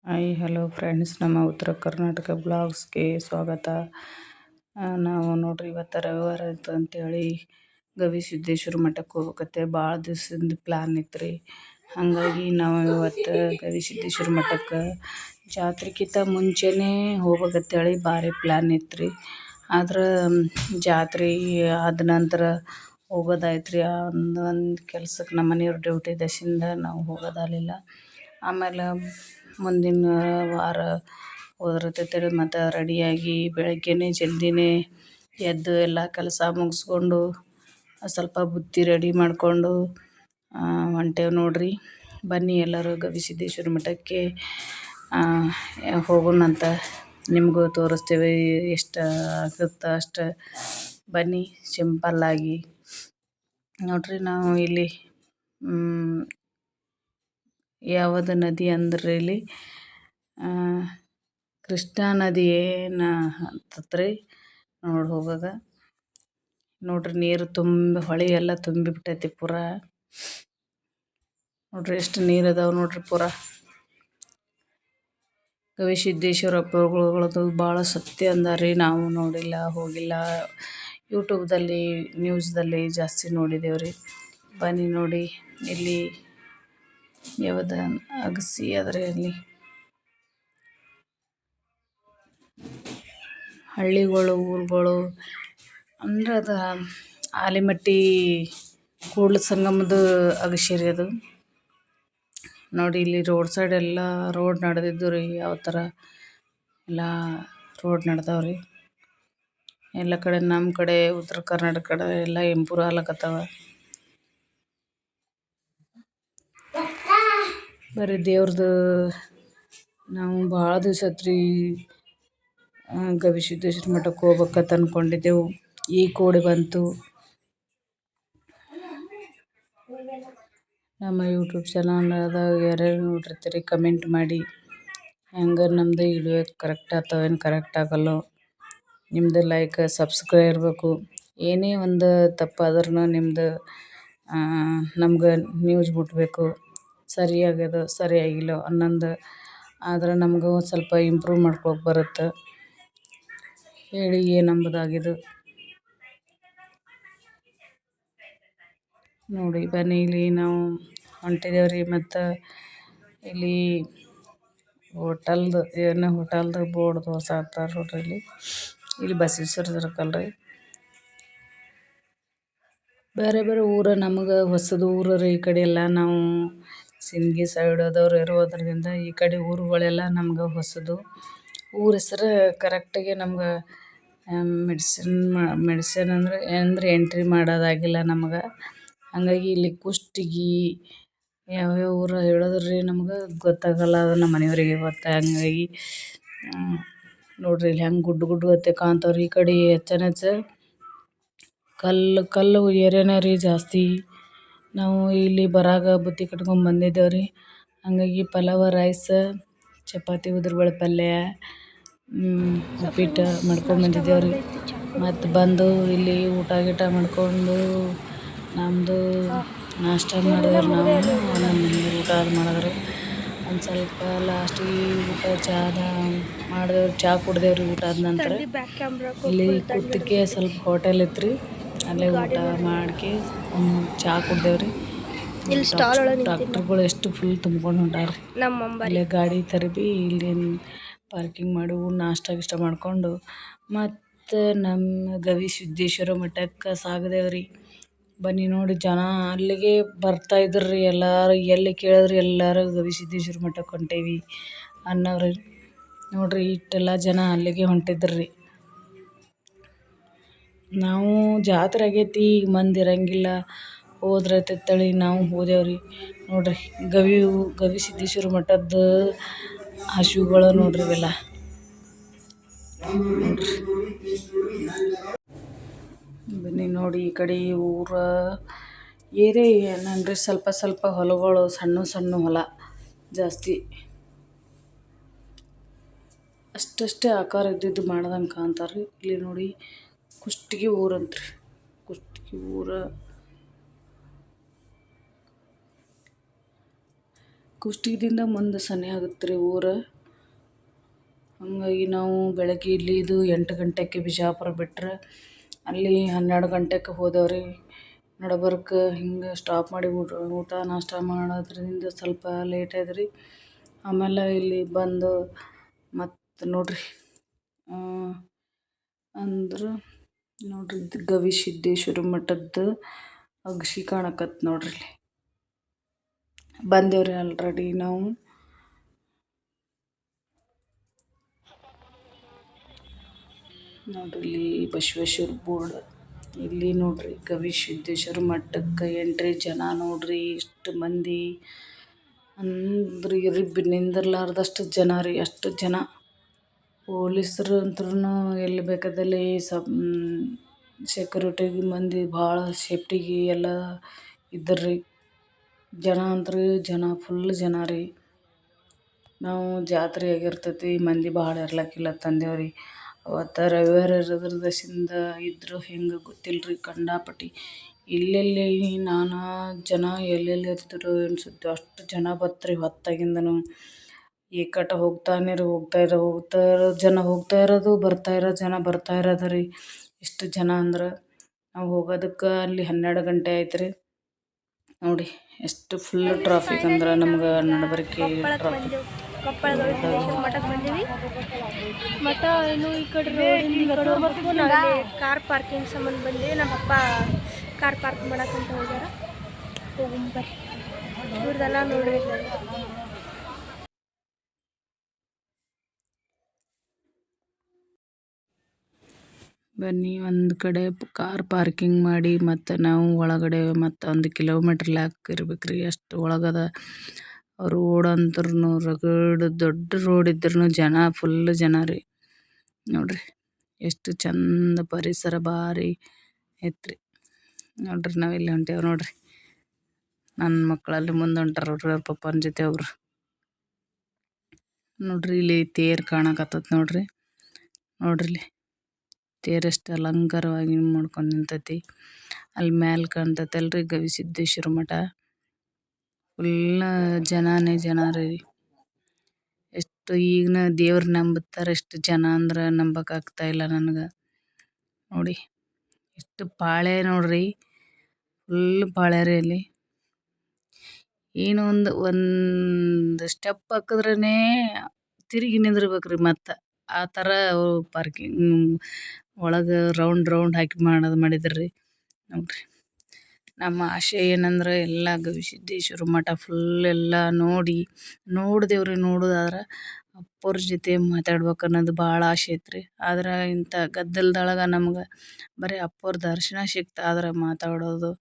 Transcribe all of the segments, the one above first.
Hi hello friends, ನಮ್ಮ ಉತ್ತರ ಕರ್ನಾಟಕ ಬ್ಲಾಗ್ಸ್ಗೆ ಸ್ವಾಗತ. ನಾವು ನೋಡ್ರಿ ಇವತ್ತು ರವಿವಾರ ಇತ್ತು ಅಂತೇಳಿ ಗವಿಸಿದ್ದೇಶ್ವರ ಮಠಕ್ಕೆ ಹೋಗ್ಬೇಕತ್ತೆ. ಭಾಳ ದಿವಸದಿಂದ ಪ್ಲ್ಯಾನ್ ಇತ್ತು ರೀ. ಹಾಗಾಗಿ ನಾವು ಇವತ್ತು ಗವಿಸಿದ್ದೇಶ್ವರ ಮಠಕ್ಕೆ ಜಾತ್ರೆಗಿಂತ ಮುಂಚೆನೇ ಹೋಗ್ಬೇಕಂತೇಳಿ ಭಾರಿ ಪ್ಲ್ಯಾನ್ ಇತ್ತು ರೀ. ಆದ್ರೆ ಜಾತ್ರೆ ಆದ ನಂತರ ಹೋಗೋದಾಯ್ತು ರೀ. ಒಂದು ಕೆಲ್ಸಕ್ಕೆ ನಮ್ಮ ಮನೆಯವ್ರ ಡ್ಯೂಟಿ ದಶಿಂದ ನಾವು ಹೋಗೋದಾಗಲಿಲ್ಲ. ಆಮೇಲೆ ಮುಂದಿನ ವಾರ ಹೋದ್ರತೇಳಿ ಮತ್ತು ರೆಡಿಯಾಗಿ ಬೆಳಗ್ಗೆನೇ ಜಲ್ದಿನೇ ಎದ್ದು ಎಲ್ಲ ಕೆಲಸ ಮುಗಿಸ್ಕೊಂಡು ಸ್ವಲ್ಪ ಬುತ್ತಿ ರೆಡಿ ಮಾಡಿಕೊಂಡು ಹೊಂಟೇವು ನೋಡ್ರಿ. ಬನ್ನಿ ಎಲ್ಲರೂ ಗವಿಸಿದ್ದೇಶ್ವರ ಮಠಕ್ಕೆ ಹೋಗೋಣಂತ. ನಿಮಗೂ ತೋರಿಸ್ತೇವೆ, ಎಷ್ಟು ಆಗುತ್ತೋ ಅಷ್ಟು. ಬನ್ನಿ. ಸಿಂಪಲ್ಲಾಗಿ ನೋಡ್ರಿ, ನಾವು ಇಲ್ಲಿ ಯಾವುದು ನದಿ ಅಂದ್ರೆ ಇಲ್ಲಿ ಕೃಷ್ಣಾ ನದಿ ಏನು ಹತ್ತತ್ರಿ ನೋಡಿ ಹೋಗಾಗ. ನೋಡ್ರಿ ನೀರು ತುಂಬಿ ಹೊಳೆ ಎಲ್ಲ ತುಂಬಿಬಿಟ್ಟೈತಿ ಪೂರ. ನೋಡ್ರಿ ಎಷ್ಟು ನೀರು ಅದಾವೆ ನೋಡ್ರಿ ಪೂರ. ಗವಿಸಿದ್ದೇಶ್ವರ ಪ್ರಭುಗಳದು ಭಾಳ ಸತ್ಯ ಅಂದಾರಿ. ನಾವು ನೋಡಿಲ್ಲ, ಹೋಗಿಲ್ಲ. ಯೂಟ್ಯೂಬ್ದಲ್ಲಿ ನ್ಯೂಸ್ದಲ್ಲಿ ಜಾಸ್ತಿ ನೋಡಿದ್ದೇವ್ರಿ. ಬನ್ನಿ ನೋಡಿ. ಇಲ್ಲಿ ಯಾವ್ದ ಅಗಸಿ ಆದರೆ ಅಲ್ಲಿ ಹಳ್ಳಿಗಳು ಊರುಗಳು ಅಂದ್ರೆ ಅದು ಆಲಿಮಟ್ಟಿ ಕೂಡಲ ಸಂಗಮದ ಅಗಶಿ ರೀ ಅದು. ನೋಡಿ ಇಲ್ಲಿ ರೋಡ್ ಸೈಡ್ ಎಲ್ಲ ರೋಡ್ ನಡೆದಿದ್ದು ರೀ. ಯಾವ ಥರ ಎಲ್ಲ ರೋಡ್ ನಡೆದಾವ್ರಿ ಎಲ್ಲ ಕಡೆ. ನಮ್ಮ ಕಡೆ ಉತ್ತರ ಕರ್ನಾಟಕ ಕಡೆ ಎಲ್ಲ ಇಂಪ್ರೂವ್ ಆಗ್ಲಕತ್ತಾವ. ಬರೀ ದೇವ್ರದ್ದು ನಾವು ಭಾಳ ದಿವಸ ಆಯ್ತು ರೀ ಗವಿಸಿದ್ದೇಶ್ವರ ಮಠಕ್ಕೆ ಹೋಗ್ಬೇಕಂತ ಅಂದ್ಕೊಂಡಿದ್ದೆವು. ಈಗ ಕೂಡಿ ಬಂತು. ನಮ್ಮ ಯೂಟ್ಯೂಬ್ ಚಾನಲ್ದಾಗ ಯಾರ್ಯಾರು ನೋಡಿರ್ತೀರಿ ಕಮೆಂಟ್ ಮಾಡಿ. ಹೆಂಗೆ ನಮ್ಮದು ವಿಡಿಯೋ ಕರೆಕ್ಟ್ ಆಗ್ತಾವೇನು ಕರೆಕ್ಟ್ ಆಗಲ್ಲೋ, ನಿಮ್ಮದು ಲೈಕ್ ಸಬ್ಸ್ಕ್ರೈಬ್ ಇರಬೇಕು. ಏನೇ ಒಂದು ತಪ್ಪಾದ್ರೂ ನಿಮ್ಮದು ನಮ್ಗೆ ನ್ಯೂಸ್ ಮುಟ್ಟಬೇಕು. ಸರಿಯಾಗ್ಯದೋ ಸರಿಯಾಗಿಲ್ಲೋ ಅನ್ನೊಂದು ಆದ್ರೆ ನಮಗೂ ಒಂದು ಸ್ವಲ್ಪ ಇಂಪ್ರೂವ್ ಮಾಡ್ಕೊಳಕ್ಕೆ ಬರುತ್ತೆ. ಹೇಳಿ ಏನಂಬುದಾಗಿದು. ನೋಡಿ ಬನ್ನಿ, ಇಲ್ಲಿ ನಾವು ಹೊಂಟಿದ್ದೇವ್ರಿ. ಮತ್ತು ಇಲ್ಲಿ ಹೋಟೆಲ್ದು ಏನೋ ಹೋಟೆಲ್ದು ಬೋರ್ಡ್ ತೋರ್ಸಾಕತ್ತಾರ ನೋಡ್ರಿ. ಇಲ್ಲಿ ಬಸವೇಶ್ವರ ಸರ್ಕಲ್ ರೀ. ಬೇರೆ ಬೇರೆ ಊರು ನಮಗೆ ಹೊಸದು ಊರು ರೀ. ಈ ಕಡೆ ಎಲ್ಲ ನಾವು ಸಿಂದಗಿ ಸೈಡ್ ಆದವ್ರು ಇರೋದ್ರಿಂದ ಈ ಕಡೆ ಊರುಗಳೆಲ್ಲ ನಮ್ಗೆ ಹೊಸದು. ಊರ ಹೆಸರು ಕರೆಕ್ಟಾಗಿ ನಮ್ಗೆ ಮೆಡಿಸಿನ್ ಅಂದ್ರೆ ಎಂಟ್ರಿ ಮಾಡೋದಾಗಿಲ್ಲ ನಮ್ಗೆ. ಹಾಗಾಗಿ ಇಲ್ಲಿ ಕುಷ್ಟಗಿ ಯಾವ್ಯಾವ ಊರು ಹೇಳಿದ್ರಿ ನಮ್ಗೆ ಗೊತ್ತಾಗಲ್ಲ. ಅದು ನಮ್ಮ ಮನೆಯವರಿಗೆ ಗೊತ್ತು. ಹಂಗಾಗಿ ನೋಡ್ರಿ ಇಲ್ಲಿ ಹೆಂಗೆ ಗುಡ್ಡ ಗತೆ ಕಾಣ್ತಾವ್ರಿ. ಈ ಕಡೆ ಹೆಚ್ಚು ಕಲ್ಲು ಏರಿಯಾನೇ ರೀ ಜಾಸ್ತಿ. ನಾವು ಇಲ್ಲಿ ಬರಾಗ ಬುತ್ತಿ ಕಟ್ಕೊಂಡು ಬಂದಿದ್ದೇವೆ ರೀ. ಹಾಗಾಗಿ ಪಲಾವ್ ರೈಸ್, ಚಪಾತಿ, ಉದ್ರುಬೇಳೆ ಪಲ್ಯ, ಉಪ್ಪಿಟ್ಟು ಮಾಡ್ಕೊಂಡು ಬಂದಿದ್ದೇವೆ ರೀ. ಮತ್ತು ಬಂದು ಇಲ್ಲಿ ಊಟ ಗೀಟ ಮಾಡ್ಕೊಂಡು ನಮ್ಮದು ನಾಷ್ಟ ಮಾಡಿದೆವು. ನಾವು ನಮ್ಮ ಮನೆಯವ್ರು ಊಟ ಅದು ಮಾಡಿದ್ರು. ಒಂದು ಸ್ವಲ್ಪ ಲಾಸ್ಟಿಗೆ ಊಟ ಚಾದ ಮಾಡಿದೆವು. ಚಹಾ ಕುಡ್ದೇವ್ರಿ ಊಟ ಆದ ನಂತರ. ಇಲ್ಲಿ ಕೂತಕ್ಕೆ ಸ್ವಲ್ಪ ಹೋಟೆಲ್ ಇತ್ತು ರೀ. ಅಲ್ಲೇ ಊಟ ಮಾಡ್ಕೆ ಚಹಾ ಕುಡ್ದೇವ್ರಿ. ಡಾಕ್ಟ್ರುಗಳು ಎಷ್ಟು ಫುಲ್ ತುಂಬ್ಕೊಂಡು ಹೊಂಟಾರ್ರಿ. ಅಲ್ಲೇ ಗಾಡಿ ತರಬಿ ಇಲ್ಲಿ ಪಾರ್ಕಿಂಗ್ ಮಾಡಿ ನಾಷ್ಟ ಗಿಷ್ಟ ಮಾಡಿಕೊಂಡು ಮತ್ತು ನಮ್ಮ ಗವಿಸಿದ್ದೇಶ್ವರ ಮಠಕ್ಕೆ ಸಾಗದೇವ್ರಿ. ಬನ್ನಿ ನೋಡಿ, ಜನ ಅಲ್ಲಿಗೆ ಬರ್ತಾ ಇದ್ರಿ. ಎಲ್ಲರೂ ಎಲ್ಲಿ ಕೇಳಿದ್ರು ಎಲ್ಲರೂ ಗವಿಸಿದ್ದೇಶ್ವರ ಮಠಕ್ಕೆ ಹೊಂಟೇವಿ ಅನ್ನೋರು ನೋಡ್ರಿ. ಇಷ್ಟೆಲ್ಲ ಜನ ಅಲ್ಲಿಗೆ ಹೊಂಟಿದ್ರಿ. ನಾವು ಜಾತ್ರೆ ಆಗೈತಿ, ಈಗ ಮಂದಿ ಇರಂಗಿಲ್ಲ, ಹೋದ್ರತೇಳಿ ನಾವು ಹೋದೇವ್ರಿ. ನೋಡ್ರಿ ಗವಿಸಿದ್ದೇಶ್ವರ ಮಠದ್ದು ಹಸುಗಳು ನೋಡ್ರಿ ಇವೆಲ್ಲ. ಬನ್ನಿ ನೋಡಿ, ಈ ಕಡೆ ಊರ ಏರಿಯಾ ಏನಂದ್ರೆ ಸ್ವಲ್ಪ ಸ್ವಲ್ಪ ಹೊಲಗಳು, ಸಣ್ಣ ಸಣ್ಣ ಹೊಲ ಜಾಸ್ತಿ. ಅಷ್ಟಷ್ಟೇ ಆಕಾರ ಇದ್ದಿದ್ದು ಮಾಡ್ದಂಗೆ ಕಾಣ್ತಾರೆ. ಇಲ್ಲಿ ನೋಡಿ ಕುಷ್ಟಗಿ ಊರಂತ್ರಿ. ಕುಷ್ಟಗಿ ಊರು ಕುಷ್ಟಗಿದಿಂದ ಮುಂದೆ ಸನೆ ಆಗುತ್ತೆ ರೀ ಊರು. ಹಾಗಾಗಿ ನಾವು ಬೆಳಗ್ಗೆ ಇಲ್ಲಿದು 8 ಗಂಟೆಗೆ ಬಿಜಾಪುರ ಬಿಟ್ರೆ ಅಲ್ಲಿ 12 ಗಂಟೆಗೆ ಹೋದೆವು ರೀ. ನಡಬರ್ಕ ಹಿಂಗೆ ಸ್ಟಾಪ್ ಮಾಡಿ ಊಟ ನಾಷ್ಟ ಮಾಡೋದ್ರಿಂದ ಸ್ವಲ್ಪ ಲೇಟ್ ಆಯ್ತು ರೀ. ಆಮೇಲೆ ಇಲ್ಲಿ ಬಂದು ಮತ್ತು ನೋಡ್ರಿ ಅಂದ್ರೆ ನೋಡ್ರಿ ಗವಿಸಿದ್ದೇಶ್ವರ ಮಠದ್ದು ಅಗಶಿ ಕಾಣಕತ್ತು ನೋಡ್ರಿ. ಇಲ್ಲಿ ಬಂದೇವ್ರಿ ಆಲ್ರೆಡಿ ನಾವು. ನೋಡ್ರಿ ಇಲ್ಲಿ ಬಸವೇಶ್ವರ ಬೋರ್ಡ್. ಇಲ್ಲಿ ನೋಡ್ರಿ ಗವಿಸಿದ್ದೇಶ್ವರ ಮಠಕ್ಕೆ ಎಂಟ್ರಿ. ಜನ ನೋಡ್ರಿ ಇಷ್ಟು ಮಂದಿ ಅಂದ್ರೆ ರಿಬ್ಬಿ ನಿಂದಿರ್ಲಾರ್ದಷ್ಟು ಜನ ರೀ, ಅಷ್ಟು ಜನ. ಪೊಲೀಸರು ಅಂತ್ರೂ ಎಲ್ಲಿ ಬೇಕಾದಲ್ಲಿ ಸೆಕ್ಯೂರಿಟಿಗೆ ಮಂದಿ ಭಾಳ ಸೇಫ್ಟಿಗೆ ಎಲ್ಲ ಇದ್ದರ್ರಿ. ಜನ ಅಂದ್ರೆ ಜನ ಫುಲ್ ಜನ ರೀ. ನಾವು ಜಾತ್ರೆ ಆಗಿರ್ತೈತಿ ಮಂದಿ ಭಾಳ ಇರ್ಲಕ್ಕಿಲ್ಲ ತಂದೇವ್ರಿ. ಅವತ್ತು ರವಿವಾರ ಇರೋದ್ರದಿಂದ ಇದ್ರು ಹೆಂಗೆ ಗೊತ್ತಿಲ್ಲ ರೀ, ಕಂಡಾಪಟ್ಟಿ ಎಲ್ಲೆಲ್ಲಿ ನಾನಾ ಜನ ಎಲ್ಲೆಲ್ಲಿ ಇರ್ತಾರೋ ಅನ್ಸುತ್ತೆ ಅಷ್ಟು ಜನ ಬತ್ರಿ ಹೊತ್ತಾಗಿಂದನು. ಏಕಟ ಹೋಗ್ತಾ ಇರೋ ಜನ ಹೋಗ್ತಾ ಇರೋದು, ಬರ್ತಾ ಇರೋದು ರೀ. ಎಷ್ಟು ಜನ ಅಂದ್ರೆ ನಾವು ಹೋಗೋದಕ್ಕೆ ಅಲ್ಲಿ 12 ಗಂಟೆ ಆಯ್ತು ರೀ. ನೋಡಿ ಎಷ್ಟು ಫುಲ್ ಟ್ರಾಫಿಕ್ ಅಂದ್ರೆ ನಮ್ಗೆ ನಡಬರ್ಕೆ ಟ್ರಾಫಿಕ್. ಕೊಪ್ಪಳ ಗವಿಸಿದ್ದೇಶ್ವರ ಮಠಕ್ಕೆ ಬಂದೀವಿ. ಮಠ ಇನ್ನು ಈ ಕಡೆ ರೋಡಿಂದ ನಾವು ಕಾರ್ ಪಾರ್ಕಿಂಗ್ ಸಂಬಂಧ ಬಂದೀವಿ. ನಮ್ಮ ಪಪ್ಪ ಕಾರ್ ಪಾರ್ಕ್ ಮಾಡಕ್ಕಂತ ಹೋಗ್ಯಾರ. ಹೋಗುಂಬರ್ರಿ ಇವ್ರದೆಲ್ಲ ನೋಡ್ರಿ. ಬನ್ನಿ ಒಂದು ಕಡೆ ಕಾರ್ ಪಾರ್ಕಿಂಗ್ ಮಾಡಿ ಮತ್ತು ನಾವು ಒಳಗಡೆ ಮತ್ತು 1 ಕಿಲೋಮೀಟ್ರ್ ಲ್ಯಾಕ್ ಇರ್ಬೇಕು ರೀ, ಅಷ್ಟು ಒಳಗದ. ರೋಡ್ ಅಂತೂ ರಗಡ್ ದೊಡ್ಡ ರೋಡ್ ಇದ್ರೂ ಜನ ಫುಲ್ ಜನ ರೀ. ನೋಡ್ರಿ ಎಷ್ಟು ಚಂದ ಪರಿಸರ ಭಾರಿ ಐತ್ರಿ. ನೋಡ್ರಿ ನಾವಿಲ್ಲಿ ಹೊಂಟೇವು ನೋಡ್ರಿ. ನನ್ನ ಮಕ್ಕಳಲ್ಲಿ ಮುಂದೆ ಹೊಂಟಾರ ಅವ್ರ ಪಪ್ಪನ ಜೊತೆ ಅವರು. ನೋಡ್ರಿ ಇಲ್ಲಿ ತೇರು ಕಾಣಕತ್ತದ ನೋಡ್ರಿ. ನೋಡ್ರಿ ಇಲ್ಲಿ ತೇರೆಷ್ಟು ಅಲಂಕಾರವಾಗಿ ಮಾಡ್ಕೊಂಡು ನಿಂತೈತಿ. ಅಲ್ಲಿ ಮ್ಯಾಲೆ ಕಾಣ್ತೈತಲ್ರಿ ಗವಿಸಿದ್ದೇಶ್ವರ ಮಠ. ಫುಲ್ಲ ಜನನೇ ಜನ ರೀ. ಎಷ್ಟು ಈಗಿನ ದೇವ್ರ ನಂಬುತ್ತಾರೆ, ಎಷ್ಟು ಜನ ಅಂದ್ರೆ ನಂಬಕ್ಕಾಗ್ತಾ ಇಲ್ಲ ನನಗೆ. ನೋಡಿ ಎಷ್ಟು ಪಾಳೆ ನೋಡ್ರಿ, ಫುಲ್ ಪಾಳೆ ರೀ. ಅಲ್ಲಿ ಏನೋ ಒಂದು ಸ್ಟೆಪ್ ಹಾಕಿದ್ರೇ ತಿರುಗಿ ನಿಂದಿರ್ಬೇಕ್ರಿ. ಮತ್ತು ಆ ಥರ ಪಾರ್ಕಿಂಗ್ ಒಳಗೆ ರೌಂಡ್ ಹಾಕಿ ಮಾಡಿದ್ರಿ. ನೋಡ್ರಿ ನಮ್ಮ ಆಸೆ ಏನಂದ್ರೆ ಎಲ್ಲ ಗವಿಸಿದ್ದೇಶ್ವರ ಮಠ ಫುಲ್ ಎಲ್ಲ ನೋಡಿದೆವ್ರಿ. ನೋಡೋದಾದ್ರೆ ಅಪ್ಪವ್ರ ಜೊತೆ ಮಾತಾಡ್ಬೇಕು ಅನ್ನೋದು ಭಾಳ ಆಸೆ ಐತ್ರಿ. ಆದ್ರೆ ಇಂಥ ಗದ್ದಲದೊಳಗೆ ನಮ್ಗೆ ಬರೀ ಅಪ್ಪವ್ರ ದರ್ಶನ ಸಿಕ್ತು, ಆದ್ರೆ ಮಾತಾಡೋದು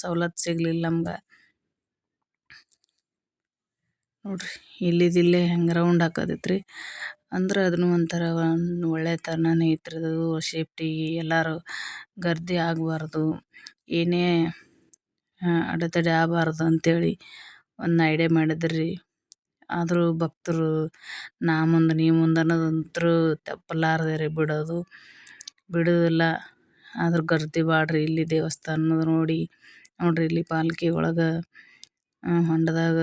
ಸವಲತ್ತು ಸಿಗಲಿಲ್ಲ ನಮ್ಗೆ. ನೋಡ್ರಿ ಇಲ್ಲೇ ಹೆಂಗೆ ರೌಂಡ್ ಹಾಕೋದೈತ್ರಿ. ಅಂದ್ರೆ ಅದನ್ನು ಒಂಥರ ಒಳ್ಳೆತನನೇ ಐತ್ರಿ. ಅದು ಸೇಫ್ಟಿ, ಎಲ್ಲರೂ ಗರ್ದಿ ಆಗಬಾರ್ದು, ಏನೇ ಅಡೆತಡೆ ಆಗಬಾರ್ದು ಅಂತೇಳಿ ಒಂದು ಐಡಿಯಾ ಮಾಡಿದ್ರಿ. ಆದರೂ ಭಕ್ತರು ನಾ ಮುಂದೆ ನೀ ಮುಂದೆ ಅನ್ನೋದಂತೂ ತಪ್ಪಲಾರ್ದೆ ರೀ ಬಿಡೋದಿಲ್ಲ. ಆದ್ರೂ ಗರ್ದಿ ಬಾಡ್ರಿ ಇಲ್ಲಿ ದೇವಸ್ಥಾನದ ನೋಡ್ರಿ ಇಲ್ಲಿ ಪಾಲ್ಕಿ ಒಳಗೆ ಹೊಂಡದಾಗ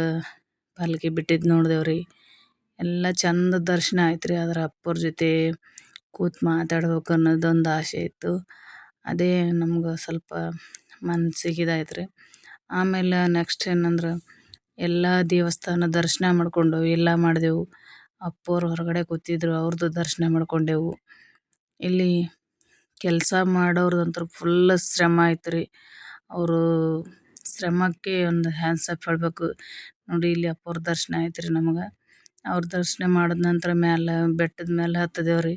ಪಾಲ್ಕಿ ಬಿಟ್ಟಿದ್ದು ನೋಡಿದೆವ್ರಿ. ಎಲ್ಲ ಚಂದ ದರ್ಶನ ಆಯ್ತು ರೀ. ಆದ್ರೆ ಅಪ್ಪವ್ರ ಜೊತೆ ಕೂತು ಮಾತಾಡ್ಬೇಕು ಅನ್ನೋದೊಂದು ಆಸೆ ಇತ್ತು. ಅದೇ ನಮ್ಗೆ ಸ್ವಲ್ಪ ಮನ್ಸಿಗೆ ಇದಾಯ್ತು ರೀ. ಆಮೇಲೆ ನೆಕ್ಸ್ಟ್ ಏನಂದ್ರೆ ಎಲ್ಲ ದೇವಸ್ಥಾನ ದರ್ಶನ ಮಾಡ್ಕೊಂಡು ಎಲ್ಲ ಮಾಡಿದೆವು. ಅಪ್ಪವ್ರು ಹೊರಗಡೆ ಕೂತಿದ್ರು, ಅವ್ರದ್ದು ದರ್ಶನ ಮಾಡ್ಕೊಂಡೆವು. ಇಲ್ಲಿ ಕೆಲಸ ಮಾಡೋರ್ದಂತೂ ಫುಲ್ ಶ್ರಮ ಆಯ್ತು ರೀ. ಅವರು ಶ್ರಮಕ್ಕೆ ಒಂದು ಹ್ಯಾಂಡ್ಸ್ ಆಫ್ ಹೇಳ್ಬೇಕು. ನೋಡಿ ಇಲ್ಲಿ ಅಪ್ಪವ್ರ ದರ್ಶನ ಆಯ್ತು ರೀ ನಮಗೆ. ಅವ್ರ ದರ್ಶನ ಮಾಡಿದ ನಂತರ ಬೆಟ್ಟದ ಮೇಲೆ ಹತ್ತಿದೆವ್ರಿ.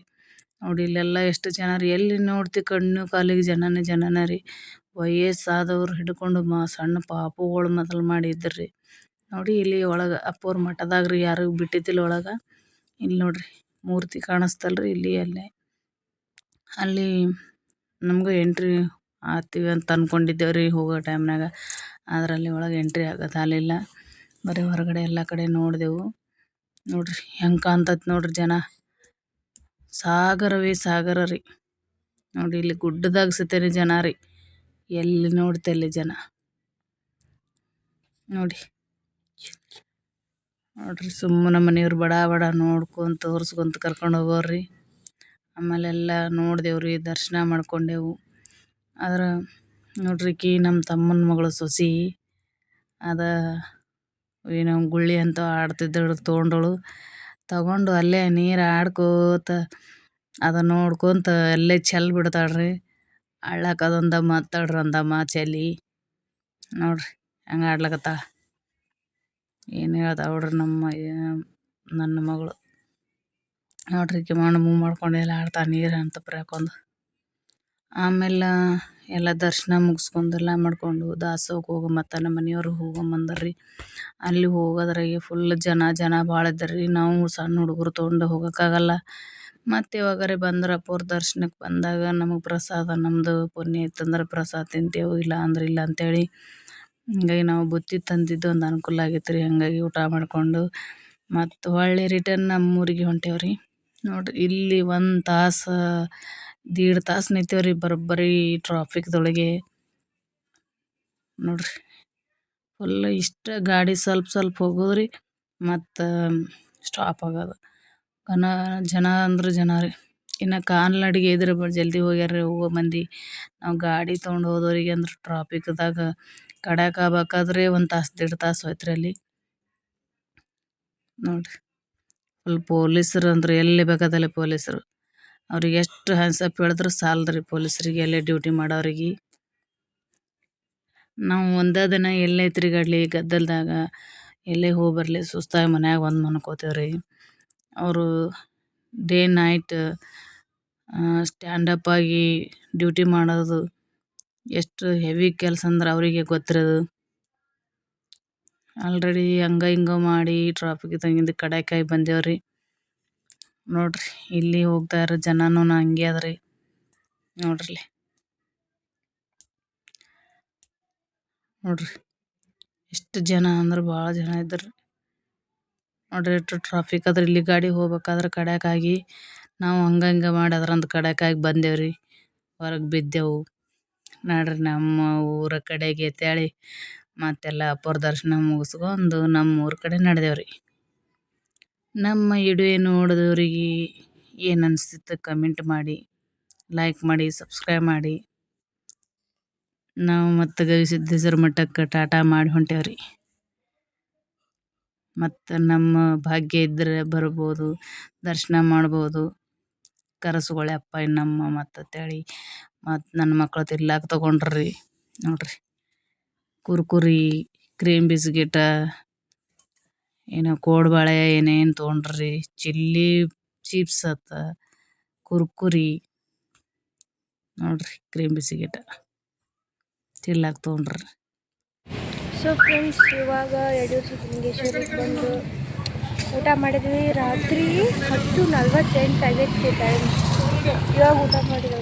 ನೋಡಿ ಇಲ್ಲೆಲ್ಲ ಎಷ್ಟು ಜನ ರೀ. ಎಲ್ಲಿ ನೋಡ್ತಿ ಕಣ್ಣು ಕಾಲಿಗೆ ಜನನೇ ರೀ. ವಯಸ್ಸಾದವ್ರು ಹಿಡ್ಕೊಂಡು ಸಣ್ಣ ಪಾಪುಗಳು ಮೊದಲು ಮಾಡಿದ್ರಿ. ನೋಡಿ ಇಲ್ಲಿ ಒಳಗೆ ಅಪ್ಪವ್ರ ಮಠದಾಗ ರೀ, ಯಾರಿಗೂ ಬಿಟ್ಟಿದ್ದಿಲ್ಲ ಒಳಗೆ. ಇಲ್ಲಿ ನೋಡ್ರಿ ಮೂರ್ತಿ ಕಾಣಿಸ್ತಲ್ರಿ, ಇಲ್ಲಿ ಅಲ್ಲಿ ನಮಗೂ ಎಂಟ್ರಿ ಆಗ್ತೀವಿ ಅಂತ ಅಂದ್ಕೊಂಡಿದ್ದೇವ್ರಿ ಹೋಗೋ ಟೈಮ್ನಾಗ. ಅದರಲ್ಲಿ ಒಳಗೆ ಎಂಟ್ರಿ ಆಗೋದು ಆಗಲಿಲ್ಲ. ಬರೀ ಹೊರಗಡೆ ಎಲ್ಲ ಕಡೆ ನೋಡಿದೆವು. ನೋಡ್ರಿ ಹೆಂಗೆ ಕಾಣ್ತೈತೆ ನೋಡ್ರಿ ಜನ. ಸಾಗರ ರೀ. ನೋಡಿ ಇಲ್ಲಿ ಗುಡ್ಡದಾಗ ಸತೇನೆ ಜನ ರೀ, ಎಲ್ಲಿ ನೋಡ್ತಲ್ಲಿ ಜನ ನೋಡಿ. ನೋಡ್ರಿ ಸುಮ್ಮನೆ ಮನೆಯವ್ರು ಬಡ ಬಡ ನೋಡ್ಕೊಂತ ತೋರಿಸ್ಕೊಂತ ಕರ್ಕೊಂಡು ಹೋಗೋರಿ. ಆಮೇಲೆ ಎಲ್ಲ ನೋಡಿದೆವ್ರಿ, ದರ್ಶನ ಮಾಡ್ಕೊಂಡೆವು. ಆದ್ರೆ ನೋಡ್ರಿ ನಮ್ಮ ತಮ್ಮನ ಮಗಳು ಸೊಸಿ ಅದ ಏನೋ ಗುಳ್ಳಿ ಅಂತ ಆಡ್ತಿದ್ದಳು ತಗೊಂಡು ಅಲ್ಲೇ ನೀರು ಆಡ್ಕೋತ ಅದ ನೋಡ್ಕೊಂತ ಅಲ್ಲೇ ಚೆಲ್ ಬಿಡ್ತಾಳ್ರಿ. ಆಡ್ಲಾಕ ಅದೊಂದ ಮಾತಾಡ್ರಿ ಅಂದಮ್ಮ ಚೆಲ್ಲಿ ನೋಡ್ರಿ ಹೆಂಗೆ ಆಡ್ಲಕತ್ತಾಳ. ಏನು ಹೇಳ್ತಾವ ನೋಡ್ರಿ ನನ್ನ ಮಗಳು. ನೋಡ್ರಿ ಮಣ್ಣು ಮೂವ್ ಮಾಡ್ಕೊಂಡು ಎಲ್ಲ ಆಡ್ತಾಳೆ ನೀರು ಅಂತ ಹಾಕೊಂಡು. ಆಮೇಲೆ ಎಲ್ಲ ದರ್ಶನ ಮುಗಿಸ್ಕೊಂಡು ಎಲ್ಲ ಮಾಡ್ಕೊಂಡು ದಾಸೋಹಕ್ಕೆ ಹೋಗಮತ್ತ ನಮ್ಮ ಮನೆಯವರು ಹೋಗಂಬಂದ್ರಿ. ಅಲ್ಲಿ ಹೋಗೋದ್ರಾಗೆ ಫುಲ್ ಜನ ಭಾಳ ಇದ್ದರ್ರಿ. ನಾವು ಸಣ್ಣ ಹುಡುಗರು ತೊಗೊಂಡು ಹೋಗೋಕ್ಕಾಗಲ್ಲ. ಮತ್ತು ಯಾವಾಗಾರೆ ಬಂದ್ರೆ ಅಪ್ಪವ್ರ ದರ್ಶನಕ್ಕೆ ಬಂದಾಗ ನಮಗೆ ಪ್ರಸಾದ ನಮ್ಮದು ಪುಣ್ಯ ಇತ್ತಂದ್ರೆ ಪ್ರಸಾದ ತಿಂತೇವೆ, ಇಲ್ಲ ಅಂದ್ರೆ ಇಲ್ಲ ಅಂತೇಳಿ ಹಂಗಾಗಿ ನಾವು ಬುತ್ತಿ ತಂದಿದ್ದು ಒಂದು ಅನುಕೂಲ ಆಗೈತೆ ರೀ. ಹಂಗಾಗಿ ಊಟ ಮಾಡಿಕೊಂಡು ಮತ್ತು ಹೊಳ್ಳಿ ರಿಟರ್ನ್ ನಮ್ಮೂರಿಗೆ ಹೊಂಟೇವ್ರಿ. ನೋಡ್ರಿ ಇಲ್ಲಿ 1 ತಾಸು 1.5 ತಾಸು ನಿಂತೇವ್ರಿ ಬರೋಬ್ಬರಿ ಟ್ರಾಫಿಕ್ದೊಳಗೆ. ನೋಡ್ರಿ ಫುಲ್ ಇಷ್ಟ ಗಾಡಿ ಸ್ವಲ್ಪ ಹೋಗೋದ್ರಿ ಮತ್ತು ಸ್ಟಾಪ್ ಆಗೋದು. ಜನ ಅಂದ್ರೆ ಜನ ರೀ. ಇನ್ನು ಕಾಲ್ನಡಿಗೆ ಇದ್ರೆ ಜಲ್ದಿ ಹೋಗ್ಯಾರ ಹೋಗೋ ಮಂದಿ. ನಾವು ಗಾಡಿ ತೊಗೊಂಡು ಹೋದವ್ರಿಗೆ ಅಂದ್ರೆ ಟ್ರಾಫಿಕ್ದಾಗ ಕಡ್ಯಾಕ ಆಗ್ಬೇಕಾದ್ರೆ 1 ತಾಸು 1.5 ತಾಸು ಹೋಯ್ತು ರೀ ಅಲ್ಲಿ. ನೋಡ್ರಿ ಫುಲ್ ಪೊಲೀಸರು ಅಂದ್ರೆ ಎಲ್ಲಿ ಬೇಕಾದಲ್ಲಿ ಪೊಲೀಸರು. ಅವ್ರಿಗೆ ಎಷ್ಟು ಹ್ಯಾಂಡ್ಸಪ್ ಹೇಳಿದ್ರು ಸಾಲದ್ರಿ ಪೊಲೀಸರಿಗೆ, ಎಲ್ಲೇ ಡ್ಯೂಟಿ ಮಾಡೋರಿಗೆ. ನಾವು ಒಂದೇ ದಿನ ಎಲ್ಲೇ ತಿರುಗಾಡ್ಲಿ ಗದ್ದಲದಾಗ ಎಲ್ಲೇ ಹೋಗಿ ಬರಲಿ ಸುಸ್ತಾಗಿ ಮನ್ಯಾಗ ಬಂದು ಮನ್ಕೋತೇವ್ರಿ. ಅವರು ಡೇ ನೈಟ್ ಸ್ಟ್ಯಾಂಡಪ್ ಆಗಿ ಡ್ಯೂಟಿ ಮಾಡೋದು ಎಷ್ಟು ಹೆವಿ ಕೆಲಸ ಅಂದ್ರೆ ಅವರಿಗೆ ಗೊತ್ತಿರೋದು. ಆಲ್ರೆಡಿ ಹಂಗ ಹಿಂಗ ಮಾಡಿ ಟ್ರಾಫಿಕ್ದಾಗಿಂದ ಕಡ್ಯಾಕಾಯಿ ಬಂದೇವ್ರಿ. ನೋಡ್ರಿ ಇಲ್ಲಿ ಹೋಗ್ತಾ ಇರೋ ಜನನೂ ಹಂಗೆ ಅದ್ರಿ. ನೋಡ್ರಿ ಎಷ್ಟು ಜನ ಅಂದ್ರೆ ಭಾಳ ಜನ ಇದ್ದರು. ನೋಡ್ರಿ ಎಷ್ಟು ಟ್ರಾಫಿಕ್ ಅದ್ರ ಇಲ್ಲಿ ಗಾಡಿ ಹೋಗ್ಬೇಕಾದ್ರೆ ಕಡ್ಯಾಕಾಗಿ ನಾವು ಹಂಗ ಮಾಡಿ ಅದ್ರಂದು ಕಡ್ಯಾಕಾಗಿ ಬಂದೇವ್ರಿ. ಹೊರಗೆ ಬಿದ್ದೆವು. ನೋಡ್ರಿ ನಮ್ಮ ಊರ ಕಡೆಗೆ ಅಂತೇಳಿ ಮತ್ತೆಲ್ಲ ಅಪ್ಪವ್ರ ದರ್ಶನ ಮುಗಿಸ್ಕೊಂಡು ನಮ್ಮ ಊರ ಕಡೆ ನಡೆದೇವ್ರಿ. ನಮ್ಮ ವಿಡಿಯೋ ನೋಡಿದವ್ರಿಗೆ ಏನು ಅನಿಸ್ತಿತ್ತು ಕಮೆಂಟ್ ಮಾಡಿ, ಲೈಕ್ ಮಾಡಿ, ಸಬ್ಸ್ಕ್ರೈಬ್ ಮಾಡಿ. ನಾವು ಮತ್ತು ಗವಿಸಿದ್ದೇಶ್ವರ ಮಠಕ್ಕೆ ಟಾಟಾ ಮಾಡಿ ಹೊಂಟೇವ್ರಿ. ಮತ್ತು ನಮ್ಮ ಭಾಗ್ಯ ಇದ್ದರೆ ಬರ್ಬೋದು, ದರ್ಶನ ಮಾಡ್ಬೋದು. ಕರೆಸ್ಕೊಳ್ಳಿ ಅಪ್ಪ ಇನ್ನಮ್ಮ ಮತ್ತಂತೇಳಿ ಮತ್ತು ನನ್ನ ಮಕ್ಕಳು ತಿರ್ಲಾಕ ತೊಗೊಂಡ್ರಿ. ನೋಡ್ರಿ ಕುರ್ಕುರಿ, ಕ್ರೀಮ್ ಬಿಸ್ಕಿಟ, ಏನೋ ಕೋಡ್ಬಳೆ ಏನೇನು ತೊಗೊಂಡ್ರಿ. ಚಿಲ್ಲಿ ಚಿಪ್ಸ್ ಆತ, ಕುರ್ಕುರಿ, ನೋಡ್ರಿ ಕ್ರೀಮ್ ಬಿಸ್ಕಿಟ ತಿರ್ಲಾಕ ತೊಗೊಂಡ್ರಿ. ಸೊ ಫ್ರೆಂಡ್ಸ್, ಇವಾಗ ಯಡೂರು ಸಿದ್ದಲಿಂಗೇಶ್ವರಿಗೆ ಬಂದು ಊಟ ಮಾಡಿದ್ವಿ. ರಾತ್ರಿ 10:48 ಆಗೈತಿ ಟೈಮ್. ಇವಾಗ ಊಟ ಮಾಡಿದ್ವಿ.